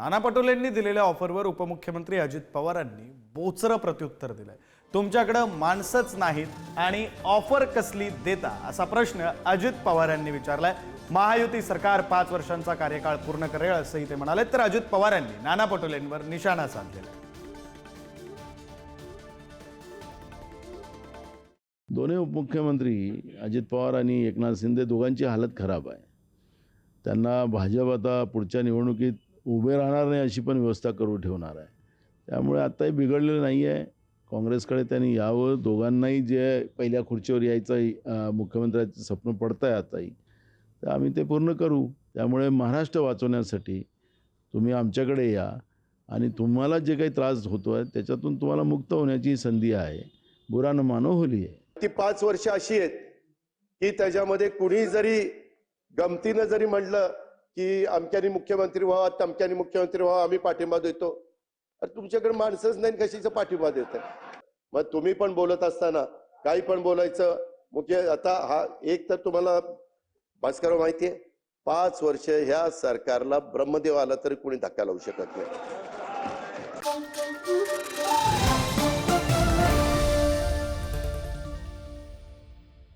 नाना पटोलेंनी दिलेल्या ऑफरवर उपमुख्यमंत्री अजित पवारांनी बोचरं प्रत्युत्तर दिलंय। तुमच्याकडे माणसंच नाहीत आणि ऑफर कसली देता असा प्रश्न अजित पवारांनी विचारलाय। महायुती सरकार 5 वर्षांचा कार्यकाळ पूर्ण करेल असंही ते म्हणाले। तर अजित पवारांनी नाना पटोलेंवर निशाणा साधलेला आहे। दोन्ही उपमुख्यमंत्री अजित पवार आणि एकनाथ शिंदे दोघांची हालत खराब आहे। त्यांना भाजप आता पुढच्या निवडणुकीत उभे राहणार नाही अशी पण व्यवस्था करून ठेवणार आहे। त्यामुळे आताही बिघडलेलं नाही आहे। काँग्रेसकडे त्यांनी यावं, दोघांनाही जे पहिल्या खुर्चीवर यायचं मुख्यमंत्र्याचं स्वप्न पडतं आहे आताही, तर आम्ही ते पूर्ण करू। त्यामुळे महाराष्ट्र वाचवण्यासाठी तुम्ही आमच्याकडे या आणि तुम्हाला जे काही त्रास होतो आहे त्याच्यातून तुम्हाला मुक्त होण्याची संधी आहे। बुरा न मानो होली आहे। ती 5 वर्ष अशी आहेत की त्याच्यामध्ये कुणी जरी गमतीनं जरी म्हटलं की अमक्यानी मुख्यमंत्री व्हा, तमक्यानी मुख्यमंत्री व्हा, आम्ही पाठिंबा देतो, अरे तुमच्याकडे माणसंच नाही, कशाचा पाठिंबा देत? मग तुम्ही पण बोलत असताना काही पण बोलायचं मुख्य। आता हा एक तर तुम्हाला भास्करराव माहिती आहे, 5 वर्ष ह्या सरकारला ब्रह्मदेव आला तरी कोणी धक्का लावू शकत नाही।